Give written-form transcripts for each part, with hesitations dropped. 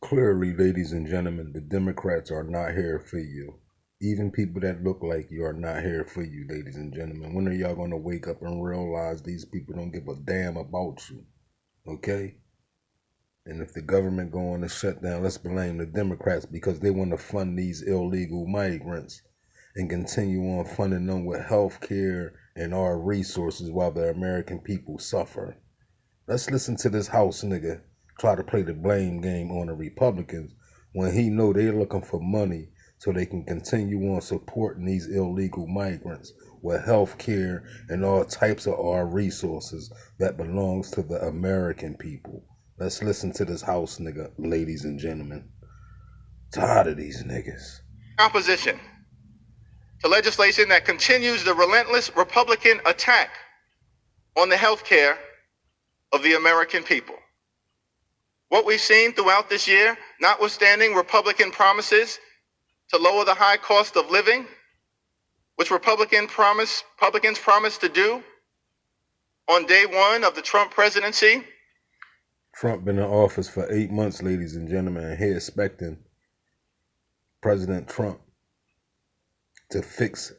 Clearly, ladies and gentlemen, the Democrats are not here for you. Even people that look like you are not here for you, ladies and gentlemen. When are y'all going to wake up and realize these people don't give a damn about you? Okay? And if the government go on a shutdown, let's blame the Democrats because they want to fund these illegal migrants and continue on funding them with health care and our resources while the American people suffer. Let's listen to this House nigga try to play the blame game on the Republicans when he know they're looking for money so they can continue on supporting these illegal migrants with health care and all types of our resources that belongs to the American people. Let's listen to this House nigga, ladies and gentlemen. Tired of these niggas. Opposition to legislation that continues the relentless Republican attack on the health care of the American people. What we've seen throughout this year, notwithstanding Republican promises to lower the high cost of living, which Republicans promised to do on day one of the Trump presidency. Trump been in office for 8 months, ladies and gentlemen, and he expecting President Trump to fix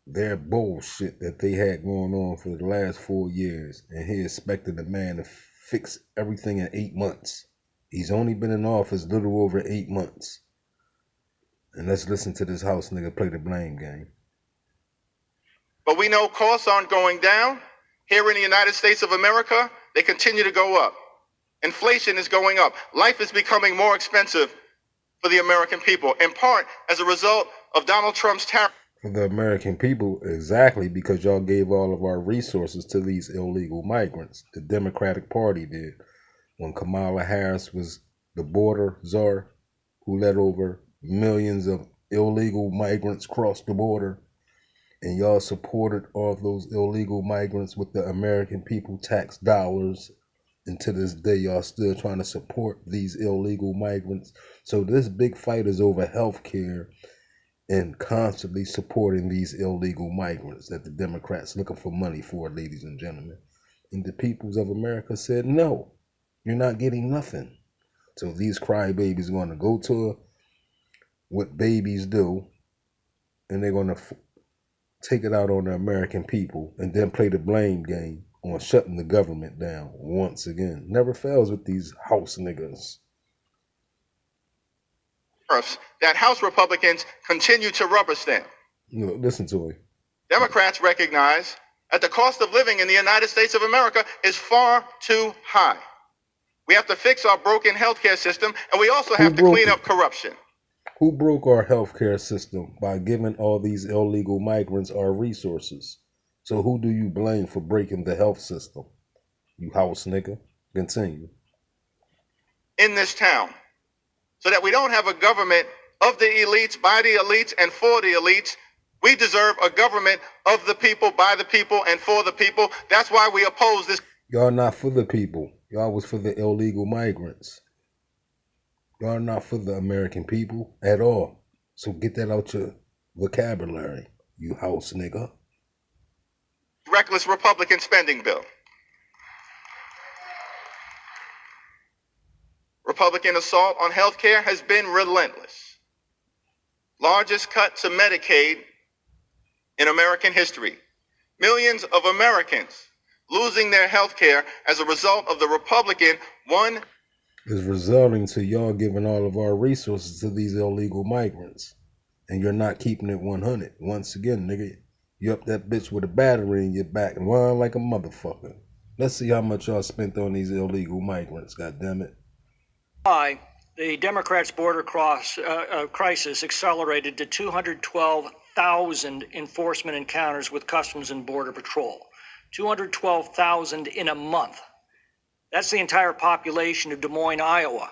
their bullshit that they had going on for the last 4 years, and he expected the man to fix everything in 8 months. He's only been in office a little over 8 months. And let's listen to this House nigga play the blame game. But we know costs aren't going down. Here in the United States of America, they continue to go up. Inflation is going up. Life is becoming more expensive for the American people, in part as a result of Donald Trump's tariff. For the American people, exactly because y'all gave all of our resources to these illegal migrants. The Democratic Party did. When Kamala Harris was the border czar who let over millions of illegal migrants cross the border, and y'all supported all of those illegal migrants with the American people tax dollars. And to this day, y'all still trying to support these illegal migrants. So this big fight is over health care and constantly supporting these illegal migrants that the Democrats looking for money for, ladies and gentlemen. And the peoples of America said, no, you're not getting nothing. So these crybabies are going to go to what babies do, and they're going to take it out on the American people and then play the blame game on shutting the government down once again. Never fails with these House niggas. That House Republicans continue to rubber stamp. You know, listen to him. Democrats recognize that the cost of living in the United States of America is far too high. We have to fix our broken healthcare system, and we also have to clean up corruption. Who broke our healthcare system by giving all these illegal migrants our resources? So who do you blame for breaking the health system? You House nigga. Continue. In this town, so that we don't have a government of the elites, by the elites, and for the elites. We deserve a government of the people, by the people, and for the people. That's why we oppose this. Y'all not for the people. Y'all was for the illegal migrants. Y'all not for the American people at all. So get that out your vocabulary, you House nigga. Reckless Republican spending bill. Republican assault on health care has been relentless. Largest cut to Medicaid in American history. Millions of Americans losing their health care as a result of the Republican one. Is resulting to y'all giving all of our resources to these illegal migrants. And you're not keeping it 100. Once again, nigga, you up that bitch with a battery in your back and run like a motherfucker. Let's see how much y'all spent on these illegal migrants, goddammit. The Democrats' border crisis accelerated to 212,000 enforcement encounters with Customs and Border Patrol. 212,000 in a month. That's the entire population of Des Moines, Iowa.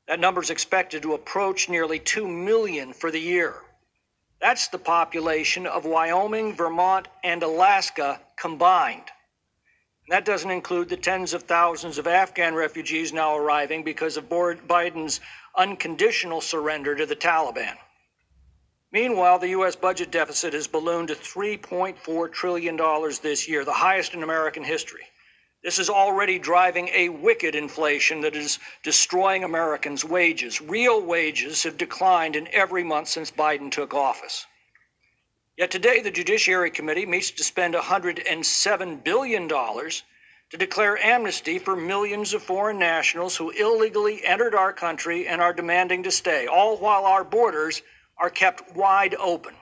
That number is expected to approach nearly 2 million for the year. That's the population of Wyoming, Vermont, and Alaska combined. That doesn't include the tens of thousands of Afghan refugees now arriving because of Biden's unconditional surrender to the Taliban. Meanwhile, the U.S. budget deficit has ballooned to $3.4 trillion this year, the highest in American history. This is already driving a wicked inflation that is destroying Americans' wages. Real wages have declined in every month since Biden took office. Yet today, the Judiciary Committee meets to spend $107 billion to declare amnesty for millions of foreign nationals who illegally entered our country and are demanding to stay, all while our borders are kept wide open.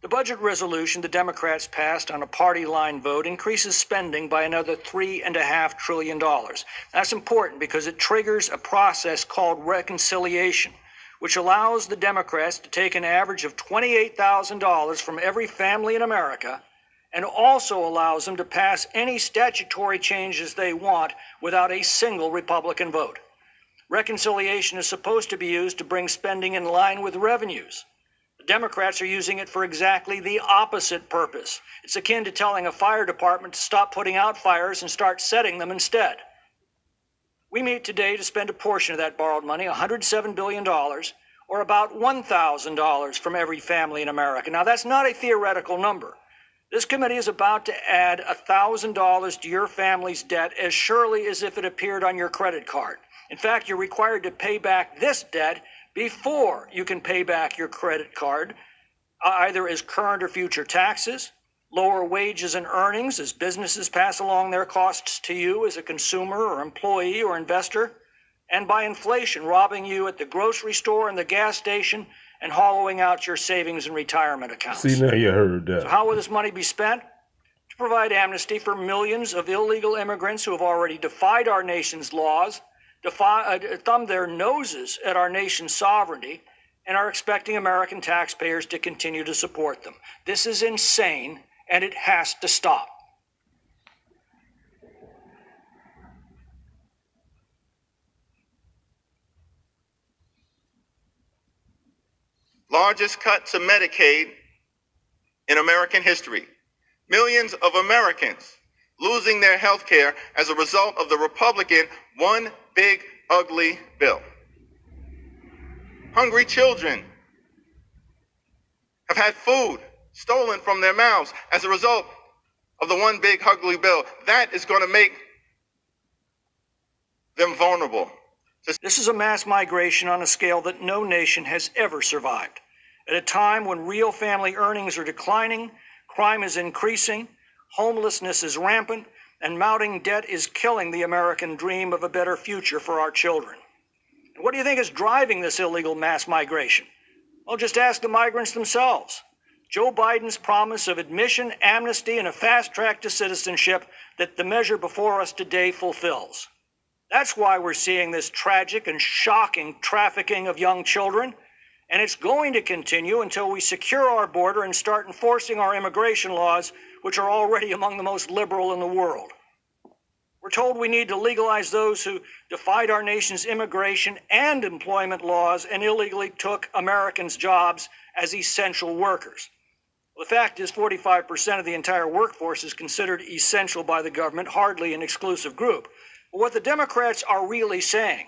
The budget resolution the Democrats passed on a party line vote increases spending by another $3.5 trillion. That's important because it triggers a process called reconciliation, which allows the Democrats to take an average of $28,000 from every family in America and also allows them to pass any statutory changes they want without a single Republican vote. Reconciliation is supposed to be used to bring spending in line with revenues. The Democrats are using it for exactly the opposite purpose. It's akin to telling a fire department to stop putting out fires and start setting them instead. We meet today to spend a portion of that borrowed money, $107 billion, or about $1,000 from every family in America. Now, that's not a theoretical number. This committee is about to add $1,000 to your family's debt as surely as if it appeared on your credit card. In fact, you're required to pay back this debt before you can pay back your credit card, either as current or future taxes, lower wages and earnings as businesses pass along their costs to you as a consumer or employee or investor, and by inflation robbing you at the grocery store and the gas station and hollowing out your savings and retirement accounts. See, now you heard that. So how will this money be spent? To provide amnesty for millions of illegal immigrants who have already defied our nation's laws, thumbed their noses at our nation's sovereignty, and are expecting American taxpayers to continue to support them. This is insane, and it has to stop. Largest cut to Medicaid in American history. Millions of Americans losing their health care as a result of the Republican one big ugly bill. Hungry children have had food stolen from their mouths as a result of the one big ugly bill. That is going to make them vulnerable. This is a mass migration on a scale that no nation has ever survived. At a time when real family earnings are declining, crime is increasing, homelessness is rampant, and mounting debt is killing the American dream of a better future for our children. And what do you think is driving this illegal mass migration? Well, just ask the migrants themselves. Joe Biden's promise of admission, amnesty, and a fast track to citizenship that the measure before us today fulfills. That's why we're seeing this tragic and shocking trafficking of young children, and it's going to continue until we secure our border and start enforcing our immigration laws, which are already among the most liberal in the world. We're told we need to legalize those who defied our nation's immigration and employment laws and illegally took Americans' jobs as essential workers. Well, the fact is 45% of the entire workforce is considered essential by the government, hardly an exclusive group. But what the Democrats are really saying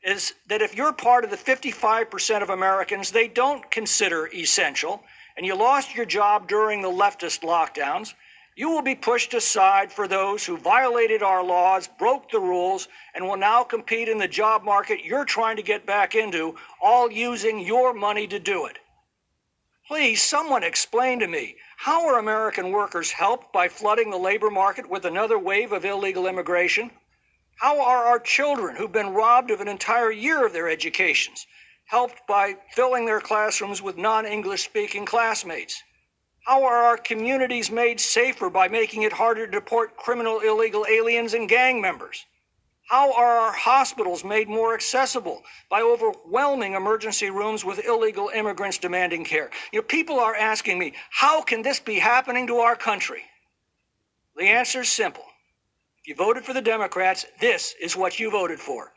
is that if you're part of the 55% of Americans they don't consider essential, and you lost your job during the leftist lockdowns, you will be pushed aside for those who violated our laws, broke the rules, and will now compete in the job market you're trying to get back into, all using your money to do it. Please, someone explain to me, how are American workers helped by flooding the labor market with another wave of illegal immigration? How are our children who've been robbed of an entire year of their educations helped by filling their classrooms with non-English speaking classmates? How are our communities made safer by making it harder to deport criminal illegal aliens and gang members? How are our hospitals made more accessible by overwhelming emergency rooms with illegal immigrants demanding care? People are asking me, how can this be happening to our country? The answer is simple. If you voted for the Democrats, this is what you voted for.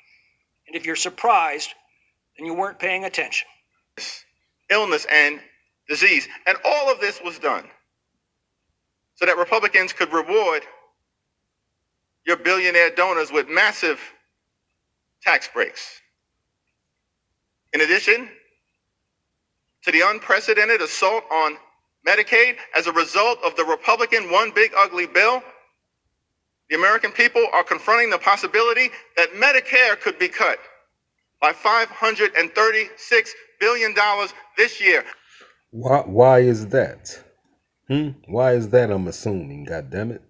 And if you're surprised, then you weren't paying attention. Illness and disease. And all of this was done so that Republicans could reward your billionaire donors with massive tax breaks. In addition to the unprecedented assault on Medicaid as a result of the Republican one big ugly bill, The American people are confronting the possibility that Medicare could be cut by $536 billion this year. Why is that? Why is that, I'm assuming, goddammit?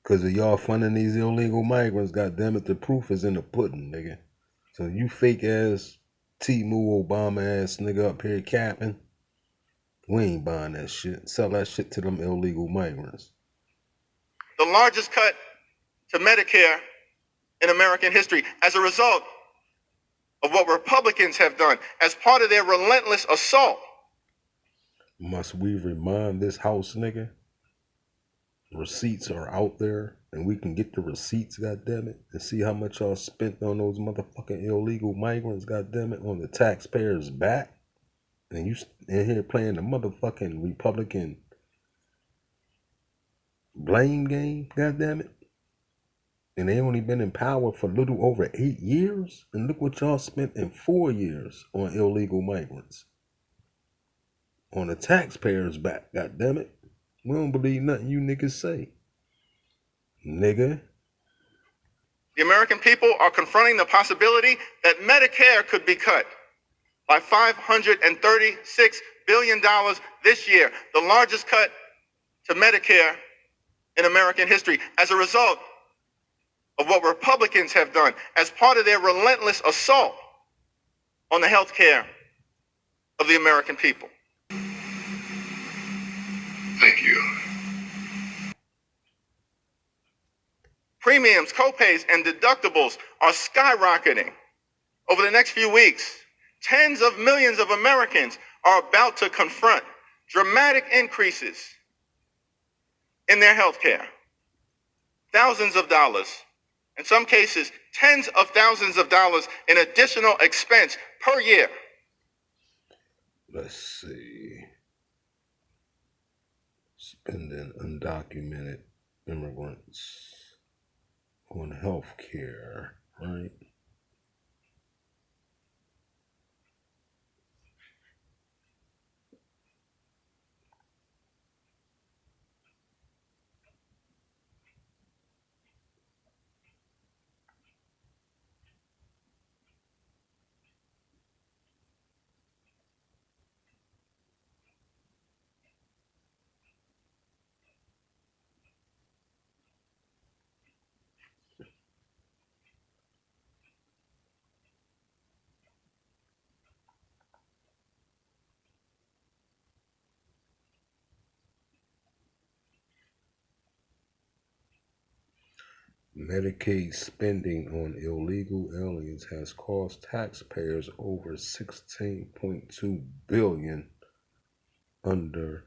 Because of y'all funding these illegal migrants, goddammit, the proof is in the pudding, nigga. So you fake ass T-Moo Obama ass nigga up here capping, we ain't buying that shit. Sell that shit to them illegal migrants. The largest cut to Medicare in American history as a result of what Republicans have done as part of their relentless assault. Must we remind this house nigga? Receipts are out there and we can get the receipts, goddammit, and see how much y'all spent on those motherfucking illegal migrants, goddammit, on the taxpayers' back. And you in here playing the motherfucking Republican blame game, goddammit. And they only been in power for a little over 8 years. And look what y'all spent in 4 years on illegal migrants. On the taxpayers' back, goddammit. We don't believe nothing you niggas say. Nigga. The American people are confronting the possibility that Medicare could be cut by $536 billion this year, the largest cut to Medicare in American history as a result of what Republicans have done as part of their relentless assault on the health care of the American people. Thank you. Premiums, copays, and deductibles are skyrocketing. Over the next few weeks, tens of millions of Americans are about to confront dramatic increases in their health care. Thousands of dollars, in some cases, tens of thousands of dollars in additional expense per year. Let's see. Spending undocumented immigrants on health care, right? Medicaid spending on illegal aliens has cost taxpayers over $16.2 billion under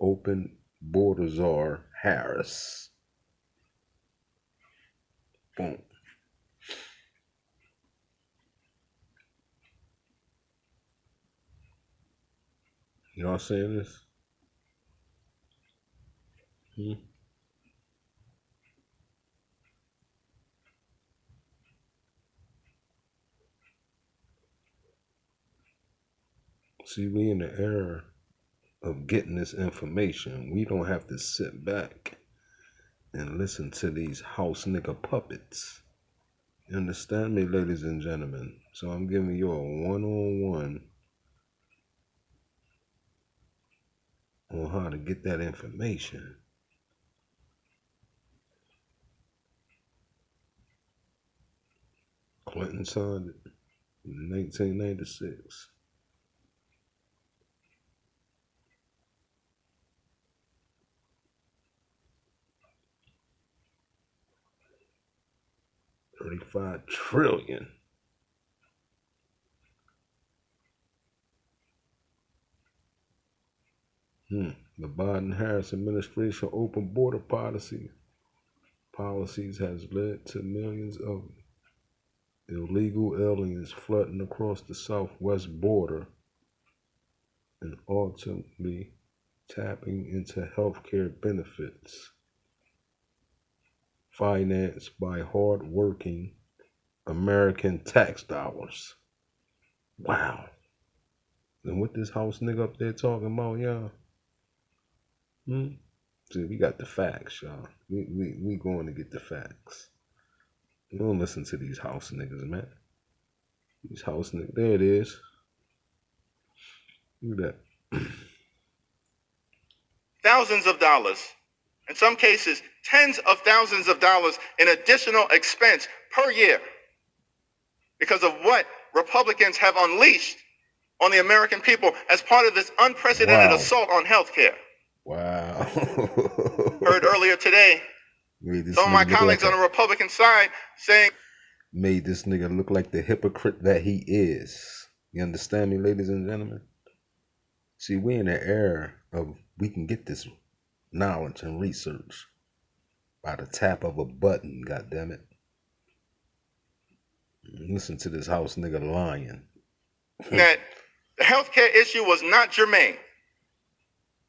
open border czar Harris. Boom. Y'all saying this? See, we in the era of getting this information. We don't have to sit back and listen to these house nigga puppets. You understand me, ladies and gentlemen? So I'm giving you a one-on-one on how to get that information. Clinton signed it in 1996. $35 trillion. The Biden-Harris administration open border policies has led to millions of illegal aliens flooding across the southwest border and ultimately tapping into healthcare benefits financed by hard-working American tax dollars. Wow. And what this house nigga up there talking about, y'all? See, we got the facts, y'all. We going to get the facts. You don't listen to these house niggas, man. These house niggas. There it is. Look at that. Thousands of dollars, in some cases, tens of thousands of dollars in additional expense per year because of what Republicans have unleashed on the American people as part of this unprecedented assault on healthcare. Wow. Heard earlier today, some of my colleagues on the Republican side saying, made this nigga look like the hypocrite that he is. You understand me, ladies and gentlemen? See, we're in the era of we can get this knowledge and research by the tap of a button, goddammit. Listen to this house nigga lying. That the healthcare issue was not germane.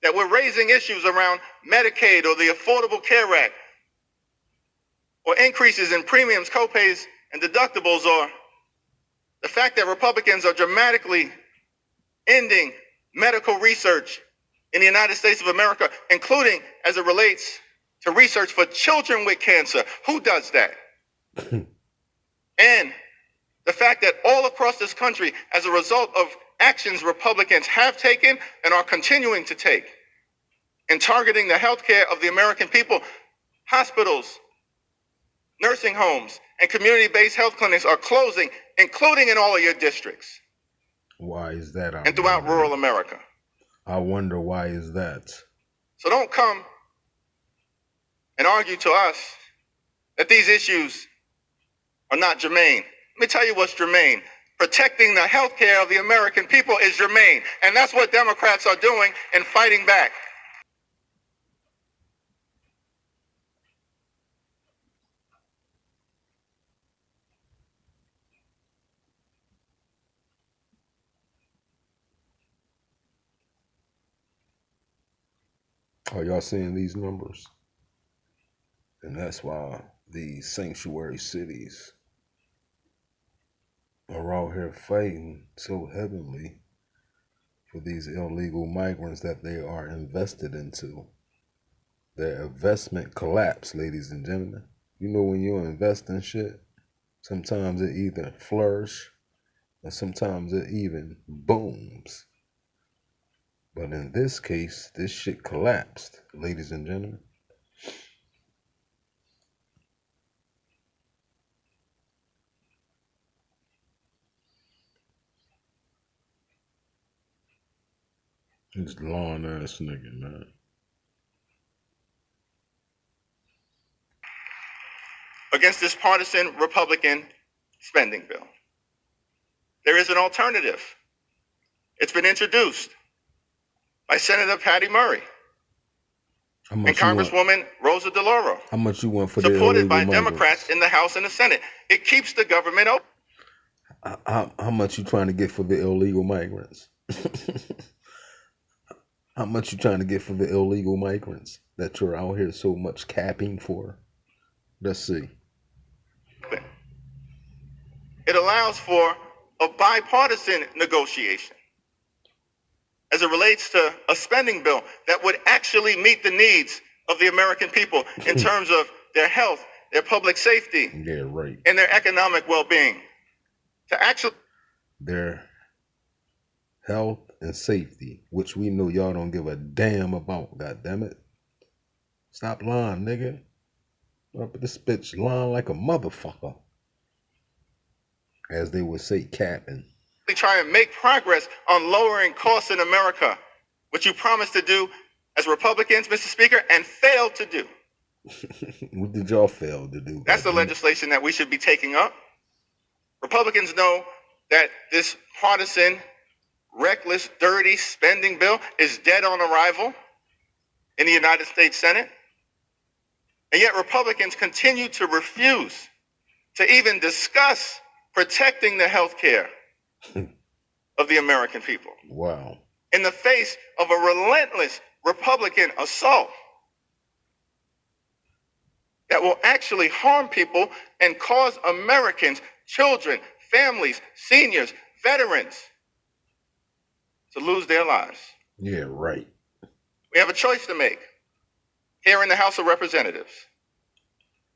That we're raising issues around Medicaid or the Affordable Care Act, or increases in premiums, copays, and deductibles, or the fact that Republicans are dramatically ending medical research in the United States of America, including as it relates to research for children with cancer. Who does that? And the fact that all across this country, as a result of actions Republicans have taken and are continuing to take in targeting the health care of the American people, hospitals, nursing homes, and community-based health clinics are closing, including in all of your districts. Why is that? And throughout rural America. I wonder why is that? So don't come and argue to us that these issues are not germane. Let me tell you what's germane. Protecting the health care of the American people is germane. And that's what Democrats are doing and fighting back. Are y'all seeing these numbers? And that's why these sanctuary cities are out here fighting so heavily for these illegal migrants that they are invested into. Their investment collapse, ladies and gentlemen. You know, when you invest in shit, sometimes it either flourish or sometimes it even booms. But in this case, this shit collapsed, ladies and gentlemen. This lawn ass nigga, man. Against this partisan Republican spending bill. There is an alternative. It's been introduced by Senator Patty Murray and Congresswoman Rosa DeLauro. How much you want for the supported by migrants? Democrats in the House and the Senate. It keeps the government open. How much you trying to get for the illegal migrants? How much you trying to get for the illegal migrants that you're out here so much capping for? Let's see. It allows for a bipartisan negotiation as it relates to a spending bill that would actually meet the needs of the American people in terms of their health, their public safety, and their economic well-being. To actually their health and safety, which we know y'all don't give a damn about, goddammit. Stop lying, nigga. Up this bitch lying like a motherfucker. As they would say, capping. Try and make progress on lowering costs in America, which you promised to do as Republicans, Mr. Speaker, and failed to do. What did y'all fail to do? That's the legislation that we should be taking up. Republicans know that this partisan, reckless, dirty spending bill is dead on arrival in the United States Senate. And yet Republicans continue to refuse to even discuss protecting the health care of the American people. Wow. In the face of a relentless Republican assault that will actually harm people and cause Americans, children, families, seniors, veterans to lose their lives. Yeah, right. We have a choice to make. here in the House of Representatives.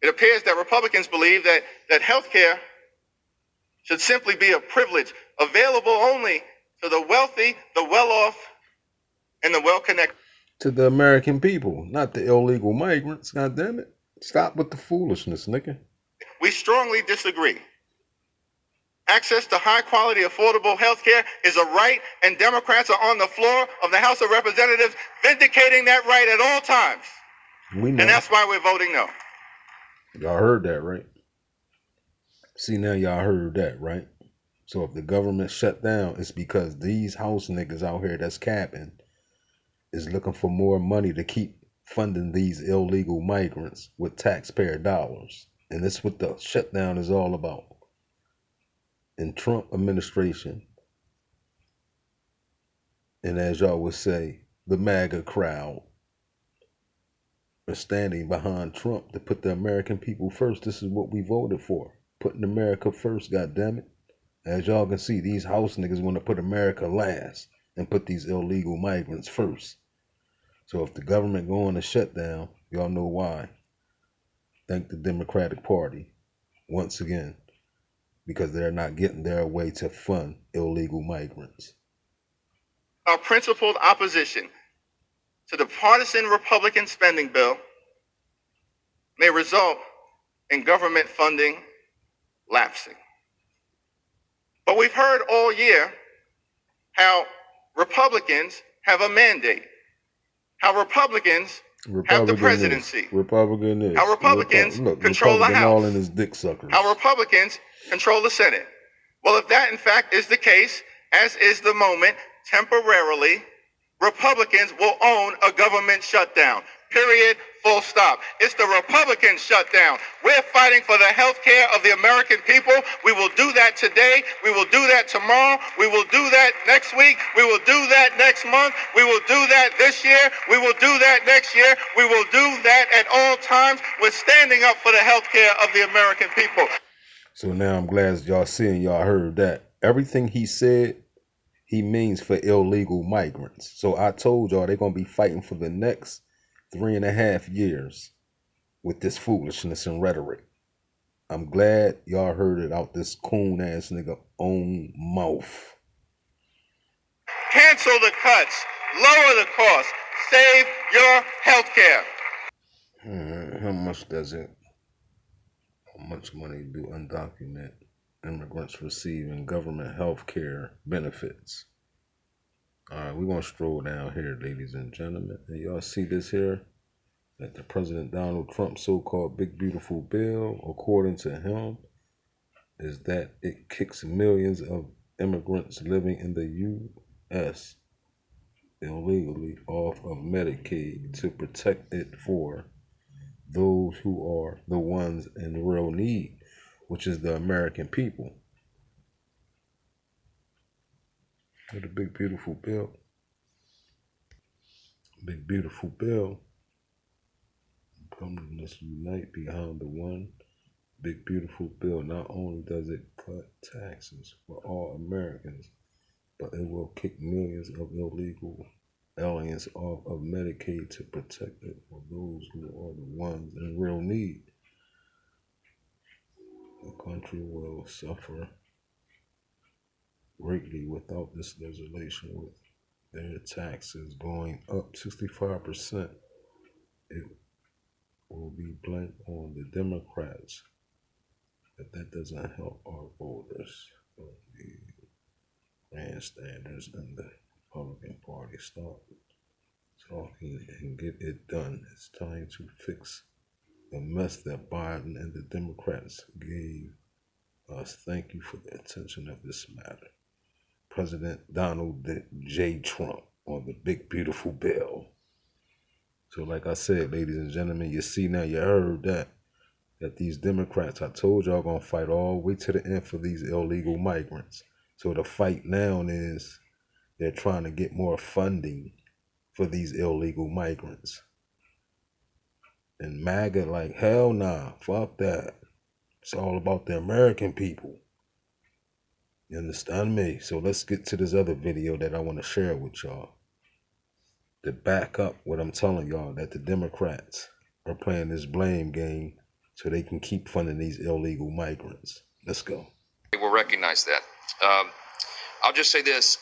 It appears that Republicans believe that health care should simply be a privilege available only to the wealthy, the well-off, and the well-connected. To the American people, not the illegal migrants. God damn it. Stop with the foolishness, nigga. We strongly disagree. Access to high-quality, affordable health care is a right, and Democrats are on the floor of the House of Representatives vindicating that right at all times. We know. And that's why we're voting no. Y'all heard that, right? See, now y'all heard that, right? So if the government shut down, it's because these house niggas out here that's capping is looking for more money to keep funding these illegal migrants with taxpayer dollars. And that's what the shutdown is all about. And Trump administration, and as y'all would say, the MAGA crowd are standing behind Trump to put the American people first. This is what we voted for. Putting America first, goddammit. As y'all can see, these house niggas want to put America last and put these illegal migrants first. So if the government go on a shutdown, y'all know why. Thank the Democratic Party once again, because they're not getting their way to fund illegal migrants. Our principled opposition to the partisan Republican spending bill may result in government funding lapsing. But we've heard all year how Republicans have a mandate, how Republicans have the presidency, how Republicans control the House, all in his dick suckers, how Republicans control the Senate. Well, if that in fact is the case, as is the moment, temporarily, Republicans will own a government shutdown. Period. Full stop. It's the Republican shutdown. We're fighting for the health care of the American people. We will do that today. We will do that tomorrow. We will do that next week. We will do that next month. We will do that this year. We will do that next year. We will do that at all times. We're standing up for the health care of the American people. So now I'm glad y'all seeing, y'all heard that. Everything he said, he means for illegal migrants. So I told y'all they're going to be fighting for the next 3.5 years with this foolishness and rhetoric. I'm glad y'all heard it out this coon ass nigga own mouth. Cancel the cuts, lower the cost, save your health care. How much does it? How much money do undocumented immigrants receive in government health care benefits? All right, we're going to stroll down here, ladies and gentlemen. And y'all see this here? That the President Donald Trump's so-called big beautiful bill, according to him, is that it kicks millions of immigrants living in the U.S. illegally off of Medicaid to protect it for those who are the ones in real need, which is the American people. With a big beautiful bill. Big beautiful bill. Come, let's unite behind the one big beautiful bill. Not only does it cut taxes for all Americans, but it will kick millions of illegal aliens off of Medicaid to protect it for those who are the ones in real need. The country will suffer greatly without this legislation, with their taxes going up 65%. It will be blamed on the Democrats, but that doesn't help our voters. The grandstanders and the Republican Party stop talking and get it done. It's time to fix the mess that Biden and the Democrats gave us. Thank you for the attention of this matter. President Donald J. Trump on the big beautiful bill. So like I said, ladies and gentlemen, you see now, you heard that these Democrats, I told y'all, gonna fight all the way to the end for these illegal migrants. So the fight now is they're trying to get more funding for these illegal migrants. And MAGA like, hell nah, fuck that. It's all about the American people. You understand me? So let's get to this other video that I want to share with y'all. to back up what I'm telling y'all, that the Democrats are playing this blame game so they can keep funding these illegal migrants. Let's go. We'll recognize that. I'll just say this.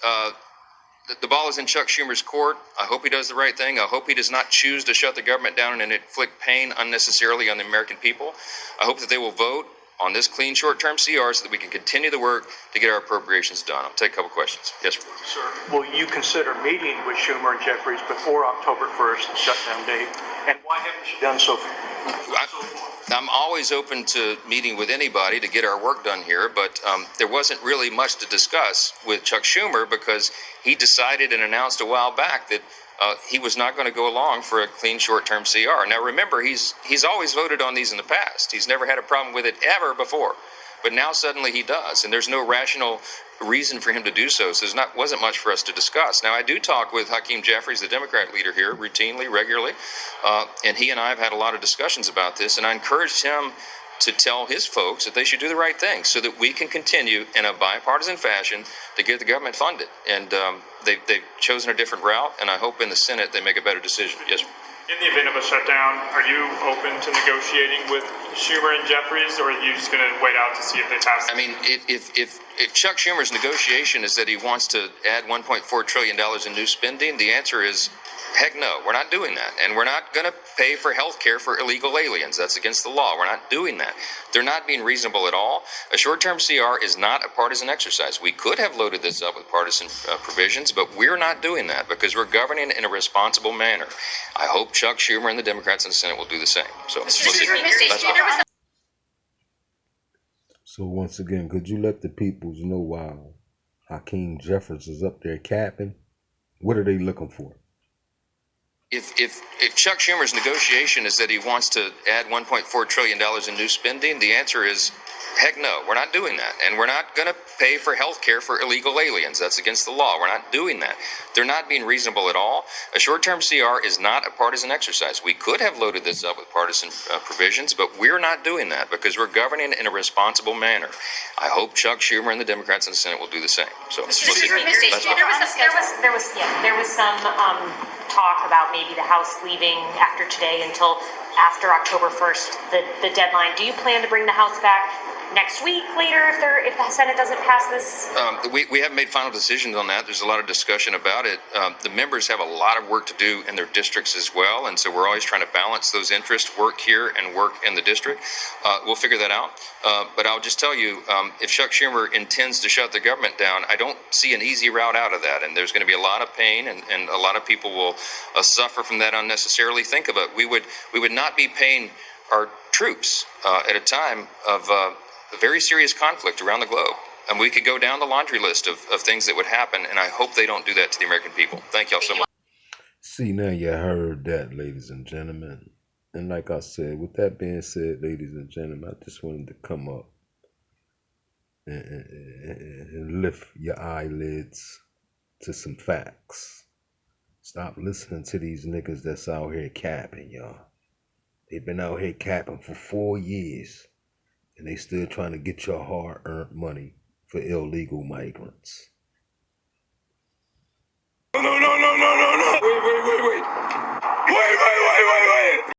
The ball is in Chuck Schumer's court. I hope he does the right thing. I hope he does not choose to shut the government down and inflict pain unnecessarily on the American people. I hope that they will vote on this clean short-term CR so that we can continue the work to get our appropriations done. I'll take a couple questions. Yes, sir. Will you consider meeting with Schumer and Jeffries before October 1st, the shutdown date? And why haven't you done so far? I'm always open to meeting with anybody to get our work done here, but there wasn't really much to discuss with Chuck Schumer because he decided and announced a while back that he was not going to go along for a clean short-term CR. Now, remember, he's always voted on these in the past. He's never had a problem with it ever before. But now suddenly he does, and there's no rational reason for him to do so. So wasn't much for us to discuss. Now, I do talk with Hakeem Jeffries, the Democrat leader here, routinely, regularly, and he and I have had a lot of discussions about this, and I encouraged him to tell his folks that they should do the right thing so that we can continue in a bipartisan fashion to get the government funded. And they've chosen a different route, and I hope in the Senate they make a better decision. Yes, sir. In the event of a shutdown, are you open to negotiating with Schumer and Jeffries, or are you just going to wait out to see if they pass? I mean, if Chuck Schumer's negotiation is that he wants to add $1.4 trillion in new spending, the answer is heck no, we're not doing that. And we're not going to pay for health care for illegal aliens. That's against the law. We're not doing that. They're not being reasonable at all. A short-term CR is not a partisan exercise. We could have loaded this up with partisan provisions, but we're not doing that because we're governing in a responsible manner. I hope Chuck Schumer and the Democrats in the Senate will do the same. So, So once again, could you let the peoples know why Hakeem Jeffries is up there capping? What are they looking for? If Chuck Schumer's negotiation is that he wants to add $1.4 trillion in new spending, the answer is heck no, we're not doing that. And we're not going to pay for health care for illegal aliens. That's against the law. We're not doing that. They're not being reasonable at all. A short-term CR is not a partisan exercise. We could have loaded this up with partisan provisions, but we're not doing that because we're governing in a responsible manner. I hope Chuck Schumer and the Democrats in the Senate will do the same. So there was some talk about maybe the House leaving after today until after October 1st, the deadline. Do you plan to bring the House back next week later if the Senate doesn't pass this? We haven't made final decisions on that. There's a lot of discussion about it. The members have a lot of work to do in their districts as well, and so we're always trying to balance those interests, work here and work in the district. We'll figure that out. But I'll just tell you, if Chuck Schumer intends to shut the government down, I don't see an easy route out of that, and there's going to be a lot of pain, and a lot of people will suffer from that unnecessarily. Think of it. We would not be paying our troops at a time of a very serious conflict around the globe. And we could go down the laundry list of things that would happen, and I hope they don't do that to the American people. Thank y'all so much. See, now you heard that, ladies and gentlemen. And like I said, with that being said, ladies and gentlemen, I just wanted to come up and lift your eyelids to some facts. Stop listening to these niggas that's out here capping, y'all. They've been out here capping for 4 years. And they still trying to get your hard-earned money for illegal migrants. No. Wait.